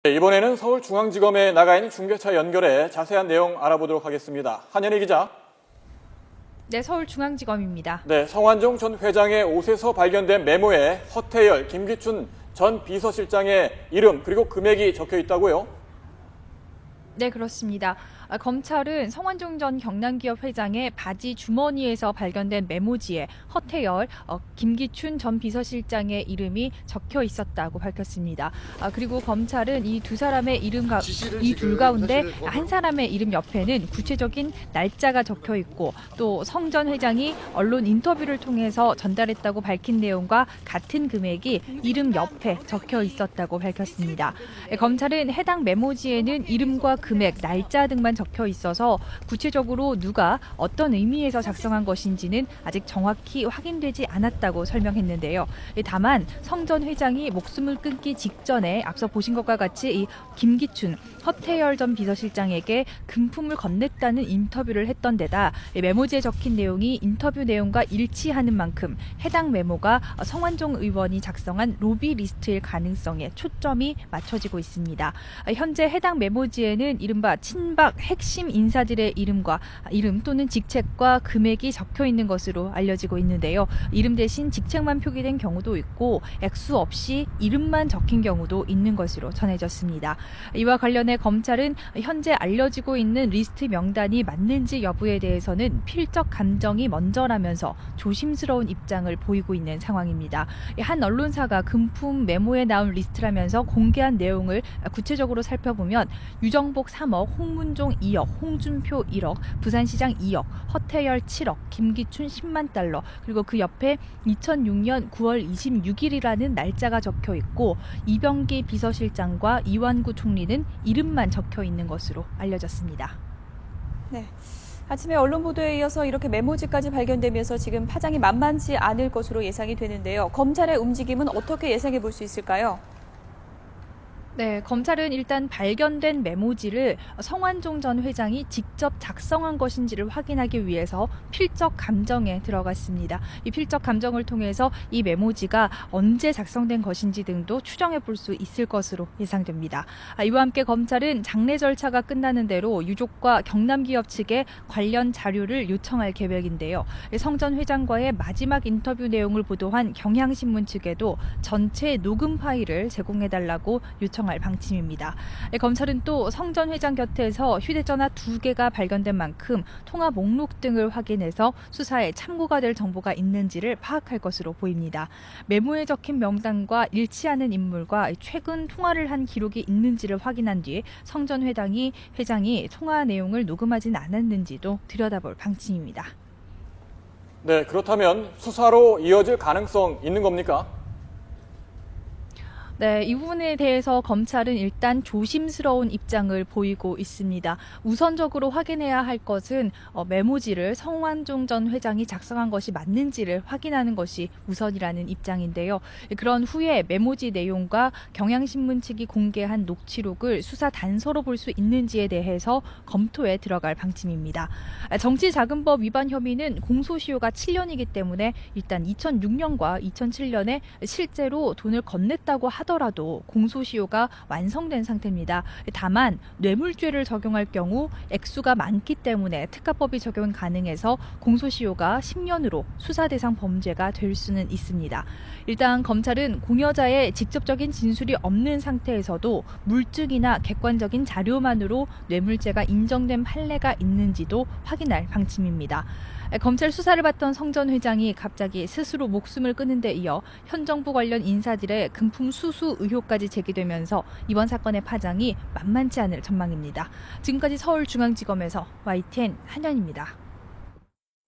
네, 이번에는 서울중앙지검에 나가 있는 중개차 연결해 자세한 내용 알아보도록 하겠습니다. 한현희 기자. 네, 서울중앙지검입니다. 네, 성완종 전 회장의 옷에서 발견된 메모에 허태열, 김기춘 전 비서실장의 이름 그리고 금액이 적혀 있다고요? 네, 그렇습니다. 검찰은 성완종 전 경남기업 회장의 바지 주머니에서 발견된 메모지에 허태열, 김기춘 전 비서실장의 이름이 적혀 있었다고 밝혔습니다. 그리고 검찰은 이 두 사람의 이 둘 가운데 한 사람의 이름 옆에는 구체적인 날짜가 적혀 있고 또 성 전 회장이 언론 인터뷰를 통해서 전달했다고 밝힌 내용과 같은 금액이 이름 옆에 적혀 있었다고 밝혔습니다. 검찰은 해당 메모지에는 이름과 금액, 날짜 등만 적혀 있어서 구체적으로 누가 어떤 의미에서 작성한 것인지는 아직 정확히 확인되지 않았다고 설명했는데요. 다만 성 전 회장이 목숨을 끊기 직전에 앞서 보신 것과 같이 이 김기춘, 허태열 전 비서실장에게 금품을 건넸다는 인터뷰를 했던 데다 메모지에 적힌 내용이 인터뷰 내용과 일치하는 만큼 해당 메모가 성완종 의원이 작성한 로비 리스트일 가능성에 초점이 맞춰지고 있습니다. 현재 해당 메모지에는 이른바 친박 핵심 인사들의 이름 또는 직책과 금액이 적혀 있는 것으로 알려지고 있는데요. 이름 대신 직책만 표기된 경우도 있고 액수 없이 이름만 적힌 경우도 있는 것으로 전해졌습니다. 이와 관련해 검찰은 현재 알려지고 있는 리스트 명단이 맞는지 여부에 대해서는 필적 감정이 먼저라면서 조심스러운 입장을 보이고 있는 상황입니다. 한 언론사가 금품 메모에 나온 리스트라면서 공개한 내용을 구체적으로 살펴보면 유정복 3억, 홍문종 2억, 홍준표 1억, 부산시장 2억, 허태열 7억, 김기춘 10만 달러, 그리고 그 옆에 2006년 9월 26일이라는 날짜가 적혀 있고 이병기 비서실장과 이완구 총리는 이름만 적혀 있는 것으로 알려졌습니다. 네. 아침에 언론 보도에 이어서 이렇게 메모지까지 발견되면서 지금 파장이 만만치 않을 것으로 예상이 되는데요. 검찰의 움직임은 어떻게 예상해 볼 수 있을까요? 네, 검찰은 일단 발견된 메모지를 성완종 전 회장이 직접 작성한 것인지를 확인하기 위해서 필적 감정에 들어갔습니다. 이 필적 감정을 통해서 이 메모지가 언제 작성된 것인지 등도 추정해 볼 수 있을 것으로 예상됩니다. 이와 함께 검찰은 장례 절차가 끝나는 대로 유족과 경남기업 측에 관련 자료를 요청할 계획인데요. 성 전 회장과의 마지막 인터뷰 내용을 보도한 경향신문 측에도 전체 녹음 파일을 제공해달라고 요청할 방침입니다. 검찰은 또 성 전 회장 곁에서 휴대전화 2개가 발견된 만큼 통화 목록 등을 확인해서 수사에 참고가 될 정보가 있는지를 파악할 것으로 보입니다. 메모에 적힌 명단과 일치하는 인물과 최근 통화를 한 기록이 있는지를 확인한 뒤 성 전 회장이 통화 내용을 녹음하진 않았는지도 들여다볼 방침입니다. 네, 그렇다면 수사로 이어질 가능성 있는 겁니까? 네, 이 부분에 대해서 검찰은 일단 조심스러운 입장을 보이고 있습니다. 우선적으로 확인해야 할 것은 메모지를 성완종 전 회장이 작성한 것이 맞는지를 확인하는 것이 우선이라는 입장인데요. 그런 후에 메모지 내용과 경향신문 측이 공개한 녹취록을 수사 단서로 볼 수 있는지에 대해서 검토에 들어갈 방침입니다. 정치자금법 위반 혐의는 공소시효가 7년이기 때문에 일단 2006년과 2007년에 실제로 돈을 건넸다고 하더라도 공소시효가 완성된 상태입니다. 다만 뇌물죄를 적용할 경우 액수가 많기 때문에 특가법이 적용 가능해서 공소시효가 10년으로 수사 대상 범죄가 될 수는 있습니다. 일단 검찰은 공여자의 직접적인 진술이 없는 상태에서도 물증이나 객관적인 자료만으로 뇌물죄가 인정된 판례가 있는지도 확인할 방침입니다. 검찰 수사를 받던 성 전 회장이 갑자기 스스로 목숨을 끊은 데 이어 현 정부 관련 인사들의 금품 수수 의혹까지 제기되면서 이번 사건의 파장이 만만치 않을 전망입니다. 지금까지 서울중앙지검에서 YTN 한현입니다.